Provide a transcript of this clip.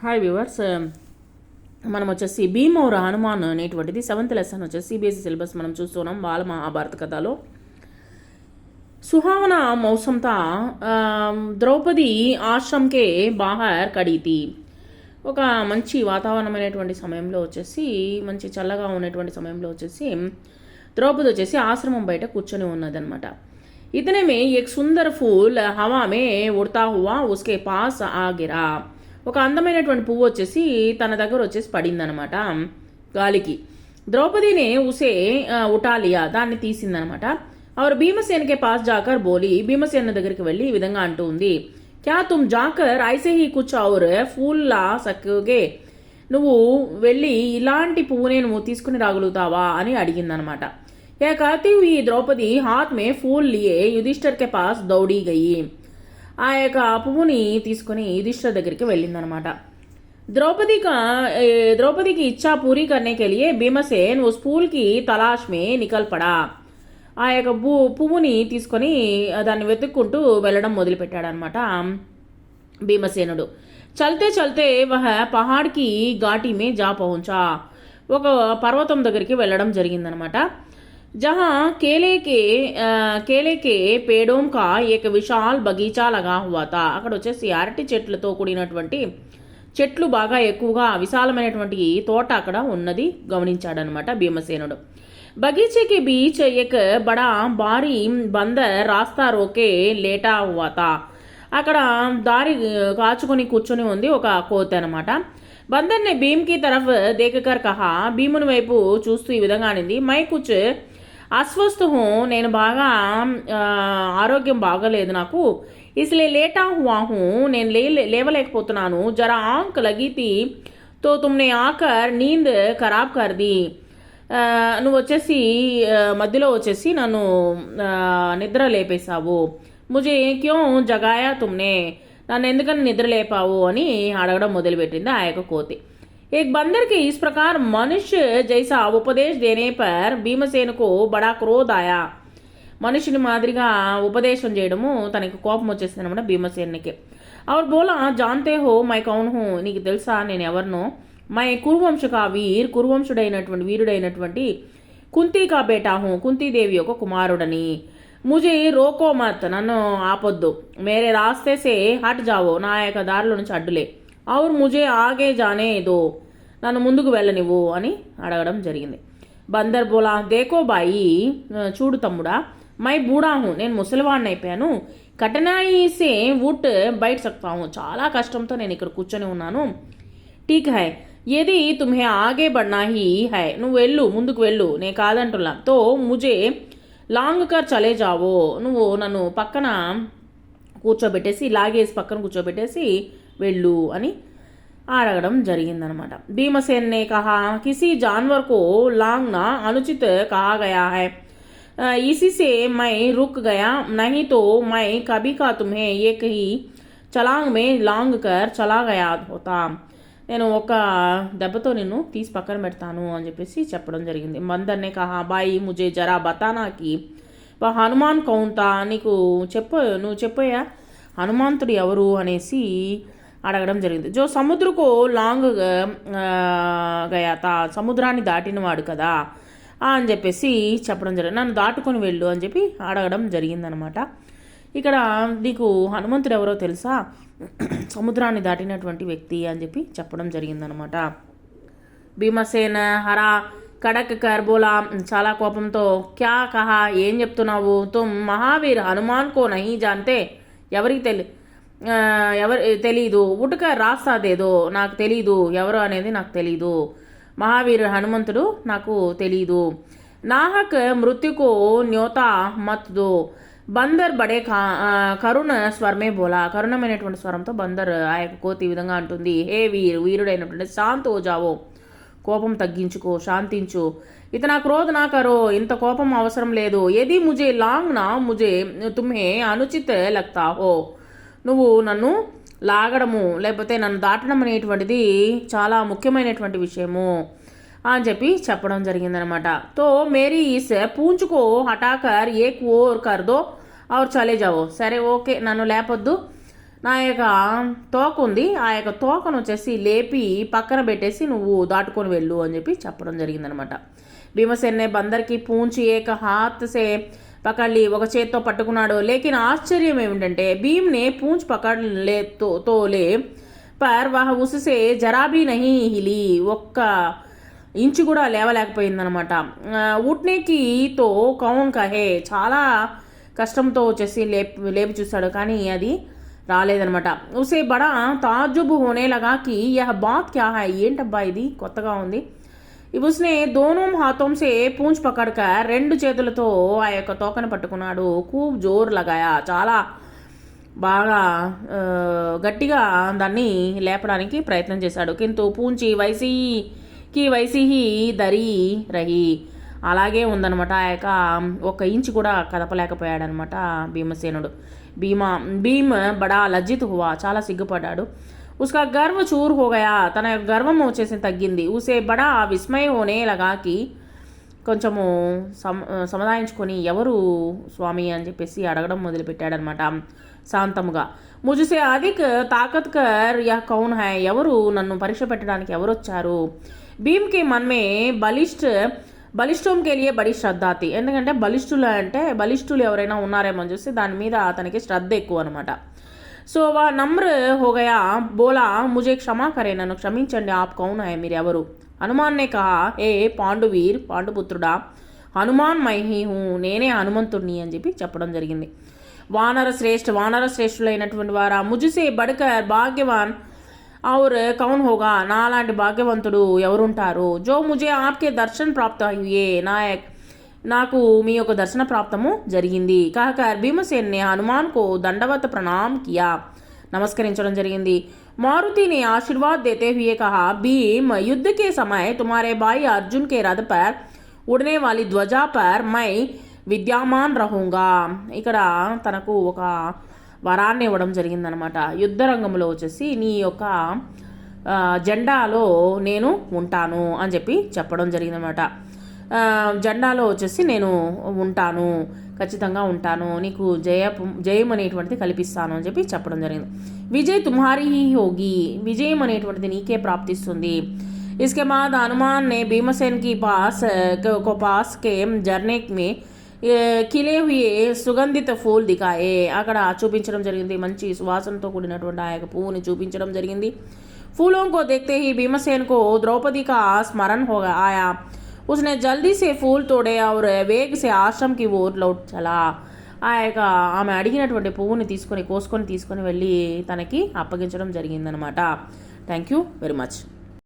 Hi viewers, మనం వచ్చేసి భీమ్ और హనుమాన్ అనేటువంటిది 7th లెసన్ వచ్చేసి సిబిఎస్ఈ సిలబస్ మనం చూస్తున్నాం. బాల మహాభారత కథలో सुहावना मौसम था। ద్రౌపది ఆశ్రమ్కే బాహర్ కడీతి. ఒక మంచి వాతావరణమైనటువంటి సమయంలో వచ్చేసి మంచి చల్లగా ఉన్నటువంటి సమయంలో వచ్చేసి ద్రౌపది వచ్చేసి ఆశ్రమం బయట కూర్చొని ఉన్నదన్నమాట. इतने में एक सुंदर फूल हवा में उड़ता हुआ उसके पास आ गिरा. ఒక అందమైనటువంటి పువ్వు వచ్చేసి తన దగ్గర వచ్చేసి పడిందనమాట గాలికి. ద్రౌపదినే ఉసే ఉటాలియా, దాన్ని తీసిందనమాట. और భీమసేన్ కే పాస్ జాకర్ బోలి, భీమసేన్ దగ్గరికి వెళ్ళి ఈ విధంగా అంటూ ఉంది, క్యా తుమ్ జాకర్ ఐసే హీ కుచ్ ఔర్ ఫూల్ లా సక్కే, నువ్వు వెళ్ళి ఇలాంటి పువ్వునే నువ్వు తీసుకుని రాగలుగుతావా అని అడిగిందనమాట. యా कहती हुई ద్రౌపది हाथ में फूल लिए युधिष्ठिर के पास दौड़ी गई. ఆ యొక్క పువ్వుని తీసుకుని యుధిష్ఠిర దగ్గరికి వెళ్ళిందనమాట. द्रौपदी की इच्छा पूरी करने के लिए भीमसेन उस फूल की तलाश में निकल पड़ा. ఆ యొక్క పువ్వుని తీసుకొని దాన్ని వెతుక్కుంటూ వెళ్ళడం మొదలుపెట్టాడనమాట భీమసేనుడు. చల్తే చల్తే వహ పహాడ్కి ఘాటీ మే జా పహుంచా, ఒక పర్వతం దగ్గరికి వెళ్ళడం జరిగిందనమాట. जहाँ केले के पेड़ों का एक विशाल बगीचा लगा हुआ था. అక్కడ వచ్చేసి అరటి చెట్లతో కూడినటువంటి చెట్లు బాగా ఎక్కువగా విశాలమైనటువంటి తోట అక్కడ ఉన్నది గమనించాడనమాట భీమసేనుడు. बगीचे के बीच एक बड़ा भारी बंदर रास्ता रोके लेटा हुआ था. అక్కడ దారి కాచుకొని కూర్చొని ఉంది ఒక కోతి అనమాట. బందర్ నే భీమ్ కి తరఫ్ దేకకర్ కహా, భీముని వైపు చూస్తూ ఈ విధంగా అనింది, మై కుచ్ అస్వస్థ హూ, నేను బాగా ఆరోగ్యం బాగలేదు నాకు, ఇస్లే లేటా హువా హూ, నేను లేవలేకపోతున్నాను, జరా ఆంక్ లగీతి తో తుమ్నే ఆకర్ నీంద్ ఖరాబ్ కర్ది, నువ్వు వచ్చేసి మధ్యలో వచ్చేసి నన్ను నిద్ర లేపేశావు, ముజే క్యో జగాయా తుమ్నే, నన్ను ఎందుకని నిద్ర లేపావు అని అడగడం మొదలుపెట్టింది ఆ యొక్క కోతి. एक बंदर के इस प्रकार मनुष्य जैसा उपदेश देने पर भीमसेन को बड़ा क्रोध आया. మనుషుని మాదిరిగా ఉపదేశం చేయడము తనకి కోపం వచ్చేసింది అనమాట భీమసేనునికి. और बोला जानते हो मैं कौन हूँ, నీకు తెలుసా నేను ఎవరినో, మై కురువంశ కా వీర్, కురువంశుడైనటువంటి వీరుడైనటువంటి కుంతి కా బేటా హూ, కుంతీదేవి యొక్క కుమారుడని, ముజే రోకో మత్, నన్ను ఆపొద్దు, మేరే రాస్తే సే హట్ జావో, నా యొక్క దారిలో నుంచి అడ్డులే, ఔర్ ముజే ఆగే జానే దో, నన్ను ముందుకు వెళ్ళనివ్వు అని అడగడం జరిగింది. బందర్ బోలా దేకో బాయి, చూడు తమ్ముడా, మై బూడా హూ, నేను ముసలివాడిని అయిపోయాను, కఠినాయి సే వుట్ బయట సక్తా హూ, చాలా కష్టంతో నేను ఇక్కడ కూర్చొని ఉన్నాను. ఠీక్ హై ఏది తుమ్హే ఆగే బడ్నా హీ హై, నువ్వు వెళ్ళు, ముందుకు వెళ్ళు, నేను కాదంటున్నా, తో ముజే లాంగ్ కర్ చలే జావో, నువ్వు నన్ను పక్కన కూర్చోబెట్టేసి లాగేసి పక్కన కూర్చోబెట్టేసి వెళ్ళు అని అడగడం జరిగిందనమాట. భీమసేన్ నే కహా కిసి జాన్వర్ కో లాంగ్నా అనుచిత కహా గయా హై, इसी से मैं रुक गया, नहीं तो मैं कभी का तुम्हें एक ही चलांग में लांग कर चला गया होता, నేను ఒక దెబ్బతో నిన్ను తీసి పక్కన పెడతాను అని చెప్పేసి చెప్పడం జరిగింది. మందర్నే కహా బాయి ముజే జరా బతానాకి హనుమాన్ కౌంతా, నీకు నువ్వు చెప్పయా హనుమంతుడు ఎవరు అనేసి అడగడం జరిగింది. జో సముద్రకు లాంగ్ గయాతా, సముద్రాన్ని దాటినవాడు కదా అని చెప్పేసి చెప్పడం జరిగింది. నన్ను దాటుకొని వెళ్ళు అని చెప్పి అడగడం జరిగిందనమాట. ఇక్కడ నీకు హనుమంతుడు ఎవరో తెలుసా, సముద్రాన్ని దాటినటువంటి వ్యక్తి అని చెప్పి చెప్పడం జరిగిందనమాట. భీమసేన హరా కడక్ కర్బోలా, చాలా కోపంతో, క్యా కహా, ఏం చెప్తున్నావు, తుమ్ మహావీర్ హనుమాన్ కో నహీ జాన్తే, ఎవరికి తెలీదు, ఉటక రాస్తాదేదో, నాకు తెలీదు, ఎవరు అనేది నాకు తెలీదు, మహావీరు హనుమంతుడు నాకు తెలీదు, నాహక్ మృత్యుకో న్యోతా మత్ దో, బందర్ బడే కరుణ స్వరమే బోలా, కరుణమైనటువంటి స్వరంతో బందర్ ఆ యొక్క కోతి ఈ విధంగా అంటుంది, హే వీరుడైనటువంటి శాంత్ ఓ జావో, కోపం తగ్గించుకో, శాంతించు, ఇతనా క్రోధ్ నా కరో, ఇంత కోపం అవసరం లేదు, ఏది ముజే లాంగ్ నా ముజే తుమ్హే అనుచిత్ లగ్తా హో, నువ్వు నన్ను లాగడము లేకపోతే నన్ను దాటడం అనేటువంటిది చాలా ముఖ్యమైనటువంటి విషయము అని చెప్పి చెప్పడం జరిగిందనమాట. తో మేరీ ఈస్ పూంచుకో హటాకర్ ఏక్ ఓర్ కర్దో ఔర్ చలే జావో, సరే ఓకే నన్ను లేపొద్దు, నా యొక్క తోక ఉంది, ఆ యొక్క తోకను వచ్చేసి లేపి పక్కన పెట్టేసి నువ్వు దాటుకొని వెళ్ళు అని చెప్పి చెప్పడం జరిగిందనమాట. భీమసేన్ నే బందర్ కి పూంచి ఏక హాత్ సే పకడ్లి, ఒక చేత్తో పట్టుకున్నాడు. లేకిన్ ఆశ్చర్యం ఏమిటంటే భీమ్నే పూంచ్ పకడ్ లే తోలే పర్ వహ ఉస్సే జరా భీ నహీ హిలి, ఒక్క ఇంచు కూడా లేవలేకపోయిందనమాట. ఉట్నేకి తో కౌన్ కహే, చాలా కష్టంతో వచ్చేసి లేపి చూస్తాడు, కానీ అది రాలేదనమాట. ఉసే బడా తాజుబ్ హోనే లగా కి యహ్ బాత్ క్యా హై, ఏంటబ్బా ఇది కొత్తగా ఉంది. ఉస్నే దోనో హాథోం సే పూంచ్ పకడ్క, రెండు చేతులతో ఆ యొక్క తోకను పట్టుకున్నాడు. ఖూబ్ జోర్ లగాయా, చాలా బాగా గట్టిగా దాన్ని లేపడానికి ప్రయత్నం చేశాడు. కింటూ పూంచి వైసీహి దరి రహి, అలాగే ఉందనమాట. ఆ యొక్క ఒక ఇంచు కూడా కదపలేకపోయాడనమాట భీమసేనుడు. భీమ్ బడా లజ్జిత్ హువా, చాలా సిగ్గుపడ్డాడు. ఉస్కా గర్వ చూర్ హోగయా, తన యొక్క గర్వం వచ్చేసి తగ్గింది. ఉసే బడా విస్మయ హోనే లగాకి, కొంచెము సముదాయించుకొని ఎవరు స్వామి అని చెప్పేసి అడగడం మొదలుపెట్టాడనమాట శాంతముగా. ముజుసే అధిక్ తాకత్ కర్ యహ్ కౌన్ హై, ఎవరు నన్ను పరీక్ష పెట్టడానికి ఎవరు వచ్చారు. భీమ్కి మన్మే బలిష్టంకి వెళ్ళే బడి శ్రద్ధాతి, ఎందుకంటే బలిష్ఠులు ఎవరైనా ఉన్నారేమో అని చూసి దాని మీద అతనికి శ్రద్ధ ఎక్కువ అనమాట. సో వా నమ్ర హోగయా, బోలా ముజే క్షమా కరే, నన్ను క్షమించండి, ఆప్ కౌన్ హై, మీరు ఎవరు. హనుమాన్నే కహా, ఏ పాండువీర్, పాండుపుత్రుడా, హనుమాన్ మైహీ హూ, నేనే హనుమంతుడిని అని చెప్పి చెప్పడం జరిగింది. వానర శ్రేష్ఠులైనటువంటి వారా, ముజుసే బడ్కర్ భాగ్యవాన్ ఔర్ కౌన్ హోగా, నాలాంటి భాగ్యవంతుడు ఎవరుంటారు. జో ముజే ఆప్కే దర్శన్ ప్రాప్త హుయే, నాకు మీ యొక్క దర్శన ప్రాప్తము జరిగింది. కాకర్ భీమసేన్ నే హనుమాన్ కో దండవత్ ప్రణామ్ కియా, నమస్కరించడం జరిగింది. మారుతిని ఆశీర్వాద్ దేతే హుయే కహా, భీమ్ युद्ध के समय तुम्हारे भाई अर्जुन के रथ पर उड़ने वाली ध्वजा पर मैं విద్యామాన్ రహూంగా, ఇక్కడ తనకు ఒక వరాన్ని ఇవ్వడం జరిగిందనమాట. యుద్ధ రంగంలో వచ్చేసి నీ యొక్క జెండాలో నేను ఉంటాను అని చెప్పి చెప్పడం జరిగిందనమాట. జెండాలో వచ్చేసి నేను ఉంటాను, ఖచ్చితంగా ఉంటాను, నీకు జయం అనేటువంటిది కల్పిస్తాను అని చెప్పి చెప్పడం జరిగింది. విజయ్ తుమ్హారీ హీ హోగి, విజయం అనేటువంటిది నీకే ప్రాప్తిస్తుంది. इसके बाद हनुमान ने भीमसेन की पास के झरने में ఖిలే హుయే సుగంధిత ఫూల్ దికాయే, అక్కడ చూపించడం జరిగింది. మంచి సువాసనతో కూడినటువంటి ఆ యొక్క పువ్వుని చూపించడం జరిగింది. फूलों को देखते ही भीमसेन को द्रौपदी का स्मरण हो आया. उसने जल्दी से फूल तोड़े और वेग से आश्रम की ओर लौट चला. ఆ యొక్క ఆమె అడిగినటువంటి పువ్వుని కోసుకొని తీసుకొని వెళ్ళి తనకి అప్పగించడం జరిగిందనమాట. Thank you very much.